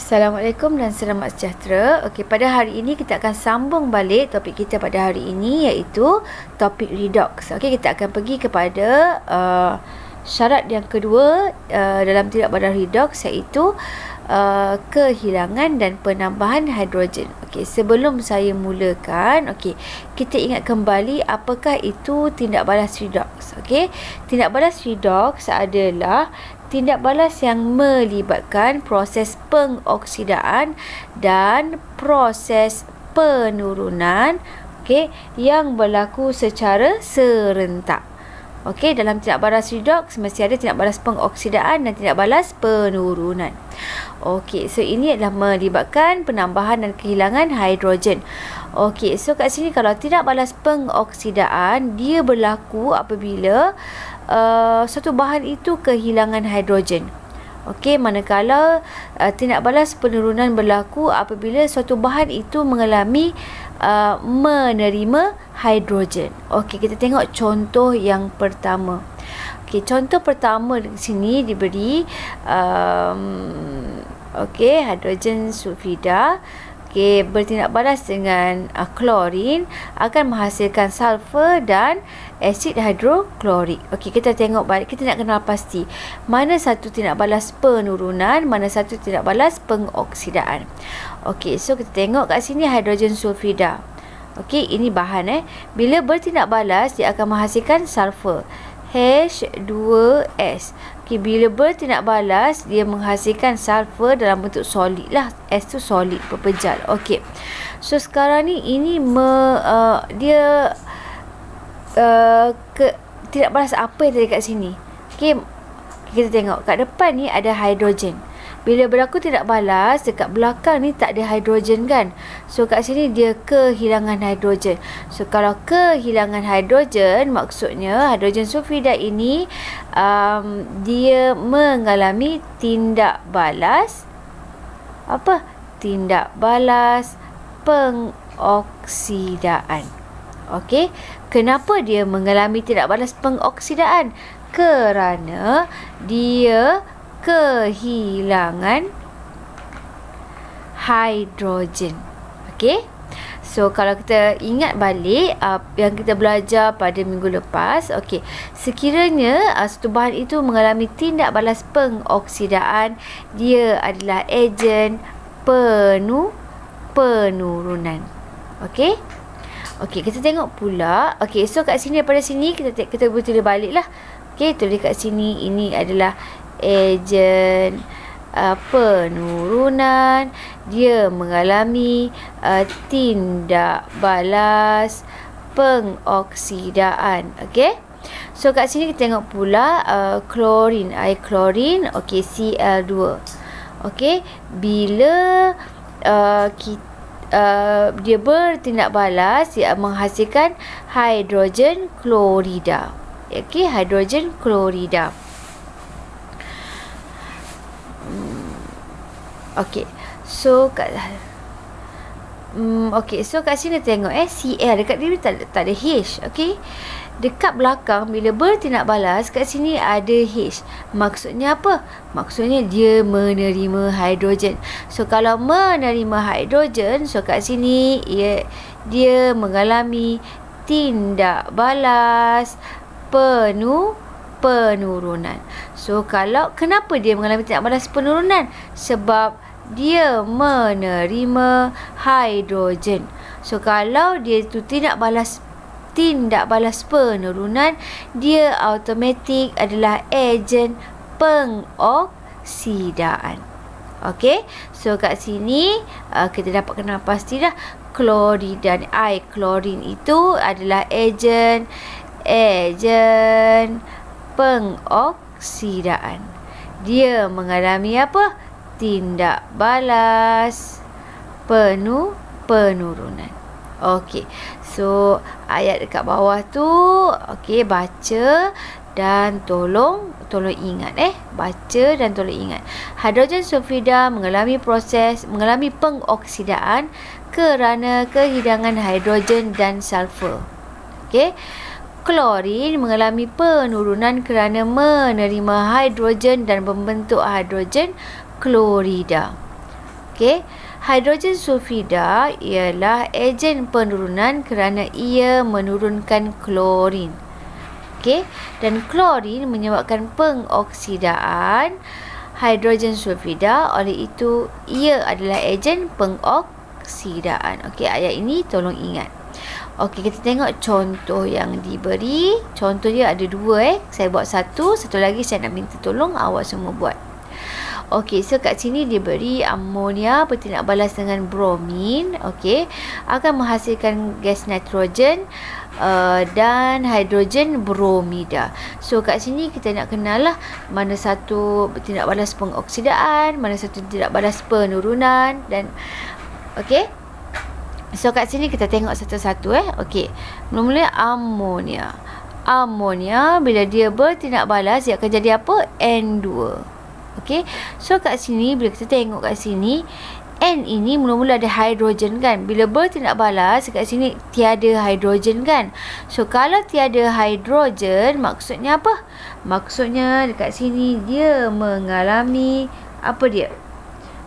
Assalamualaikum dan selamat sejahtera. Okey, pada hari ini kita akan sambung balik topik kita pada hari ini, iaitu topik redox. Okey, kita akan pergi kepada syarat yang kedua dalam tidak badan redox, iaitu kehilangan dan penambahan hidrogen. Okey, sebelum saya mulakan, okey, kita ingat kembali apakah itu tindak balas redox. Okey, tindak balas redox adalah tindak balas yang melibatkan proses pengoksidaan dan proses penurunan, okey, yang berlaku secara serentak. Okey, dalam tindak balas redox mesti ada tindak balas pengoksidaan dan tindak balas penurunan. Okey, so ini adalah melibatkan penambahan dan kehilangan hidrogen. Okey, so kat sini kalau tindak balas pengoksidaan, dia berlaku apabila satu bahan itu kehilangan hidrogen. Okey, manakala tindak balas penurunan berlaku apabila suatu bahan itu mengalami menerima hidrogen. Okey, kita tengok contoh yang pertama. Okey, contoh pertama di sini diberi okey, hidrogen sulfida. Okey, bertindak balas dengan klorin akan menghasilkan sulfur dan asid hidroklorik. Okey, kita tengok balik, kita nak kenal pasti mana satu tindak balas penurunan, mana satu tindak balas pengoksidaan. Okey, so kita tengok kat sini hidrogen sulfida. Okey, ini bahan bila bertindak balas dia akan menghasilkan sulfur H2S. Okey, bila bertindak balas dia menghasilkan sulfur dalam bentuk solid lah. S tu solid, berpejal. Okey. So sekarang ni ini dia tindak balas apa yang tadi kat sini? Okey, kita tengok kat depan ni ada hidrogen. Bila berlaku tindak balas, dekat belakang ni tak ada hidrogen kan? So kat sini dia kehilangan hidrogen. So kalau kehilangan hidrogen, maksudnya hidrogen sulfida ini dia mengalami tindak balas apa? Tindak balas pengoksidaan. Okey, kenapa dia mengalami tindak balas pengoksidaan? Kerana dia kehilangan hidrogen. Okey. So kalau kita ingat balik yang kita belajar pada minggu lepas, okey, sekiranya satu bahan itu mengalami tindak balas pengoksidaan, dia adalah ejen penurunan. Okey. Okey, kita tengok pula. Okey, so kat sini, daripada sini kita boleh tulis baliklah. Okey, tulis kat sini ini adalah ejen penurunan, dia mengalami tindak balas pengoksidaan. Okey, so kat sini kita tengok pula klorin, air klorin, okey, Cl2. Okey, bila dia bertindak balas, dia menghasilkan hidrogen klorida. Okey, hidrogen klorida. Okey, so kat so kat sini tengok Cl dekat dia tak ada H. Okey, dekat belakang bila bertindak balas kat sini ada H. Maksudnya apa? Maksudnya dia menerima hidrogen. So kalau menerima hidrogen, so kat sini dia mengalami tindak balas penurunan. So kalau kenapa dia mengalami tindak balas penurunan? Sebab dia menerima hidrogen. So kalau dia tu tindak balas penurunan, dia automatik adalah ejen pengoksidaan. Okey, so kat sini kita dapat kenal pasti dah, klorin dan air klorin itu adalah ejen pengoksidaan. Dia mengalami apa? Tindak balas penurunan. Okey, so ayat dekat bawah tu, okey, baca dan tolong ingat baca dan tolong ingat. Hidrogen sulfida mengalami pengoksidaan kerana kehilangan hidrogen dan sulfur. Okey, klorin mengalami penurunan kerana menerima hidrogen dan membentuk hidrogen klorida. Okey, hidrogen sulfida ialah ejen penurunan kerana ia menurunkan klorin. Okey, dan klorin menyebabkan pengoksidaan hidrogen sulfida, oleh itu ia adalah ejen pengoksidaan. Okey, ayat ini tolong ingat. Okey, kita tengok contoh yang diberi. Contoh dia ada dua Saya buat satu lagi saya nak minta tolong awak semua buat. Okey, so kat sini dia beri amonia bertindak balas dengan bromin, okey, akan menghasilkan gas nitrogen dan hidrogen bromida. So kat sini kita nak kenal lah mana satu bertindak balas pengoksidaan, mana satu tidak balas penurunan, dan okey. So kat sini kita tengok satu-satu Okey. Mula-mula amonia. Amonia bila dia bertindak balas dia akan jadi apa? N2. Okey. So kat sini bila kita tengok kat sini, N ini mula-mula ada hidrogen kan. Bila bertindak balas kat sini tiada hidrogen kan. So kalau tiada hidrogen maksudnya apa? Maksudnya dekat sini dia mengalami apa dia?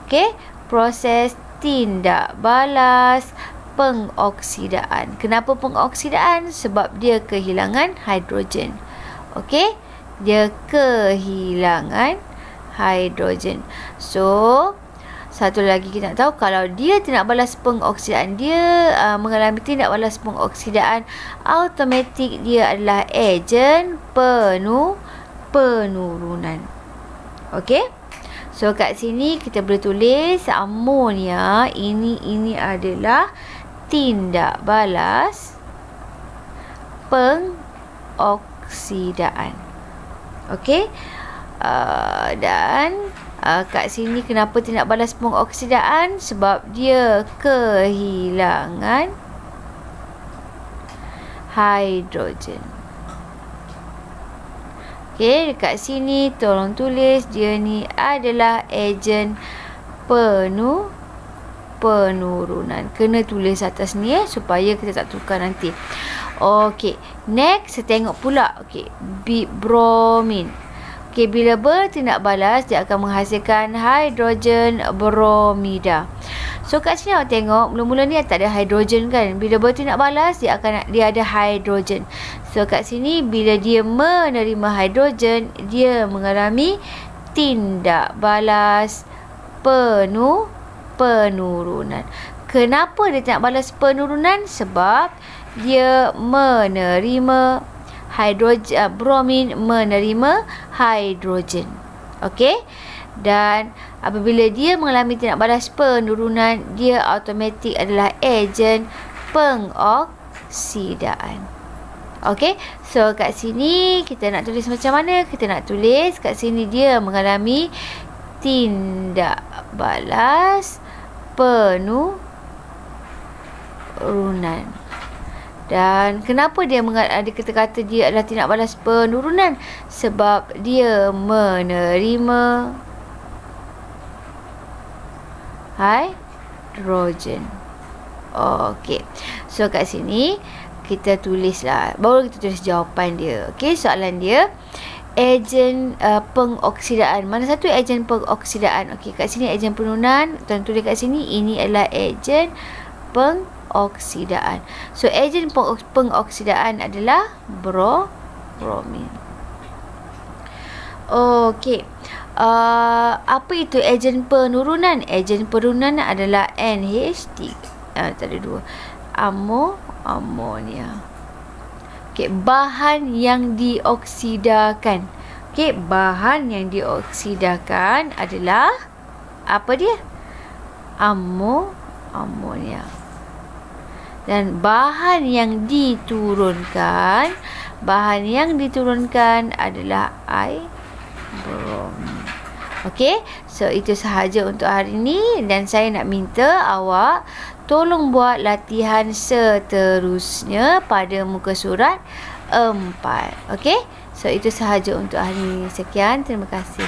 Okey, proses tindak balas pengoksidaan. Kenapa pengoksidaan? Sebab dia kehilangan hidrogen. Okey, dia kehilangan hidrogen. So satu lagi kita nak tahu, kalau dia tindak balas pengoksidaan, dia mengalami tindak balas pengoksidaan, automatik dia adalah ejen penurunan. Okey, so kat sini kita boleh tulis amonia ini adalah tindak balas pengoksidaan. Okey, dan kat sini kenapa tindak balas pengoksidaan? Sebab dia kehilangan hidrogen. Okey, dekat sini tolong tulis dia ni adalah ejen penurunan. Kena tulis atas ni supaya kita tak tukar nanti. Okey, next saya tengok pula. Okey, bromin. Okey, bila bertindak balas dia akan menghasilkan hidrogen bromida. So kat sini awak tengok mula-mula ni tak ada hidrogen kan. Bila bertindak balas dia ada hidrogen. So kat sini bila dia menerima hidrogen dia mengalami tindak balas penurunan. Kenapa dia tindak balas penurunan? Sebab dia menerima hidrogen, bromin menerima hidrogen. Okey, dan apabila dia mengalami tindak balas penurunan, dia automatik adalah ejen pengoksidaan. Okey, so kat sini kita nak tulis macam mana? Kita nak tulis kat sini dia mengalami tindak balas penurunan. Dan kenapa dia kata dia adalah tindak balas penurunan? Sebab dia menerima hidrogen. Okey, so kat sini kita tulislah, baru kita tulis jawapan dia. Okey, soalan dia ejen pengoksidaan. Mana satu ejen pengoksidaan? Okey, kat sini ejen penurunan. Tuan tulis kat sini ini adalah ejen pengoksidaan. So ejen pengoksidaan adalah bromin. Okey. Apa itu ejen penurunan? Ejen penurunan adalah NH3. Tadi dua. Amonia. Okey, bahan yang dioksidakan. Okey, bahan yang dioksidakan adalah apa dia? Amonia. Dan bahan yang diturunkan adalah bromin. Okey, so itu sahaja untuk hari ini dan saya nak minta awak tolong buat latihan seterusnya pada muka surat 4. Okey, so itu sahaja untuk hari ini. Sekian, terima kasih.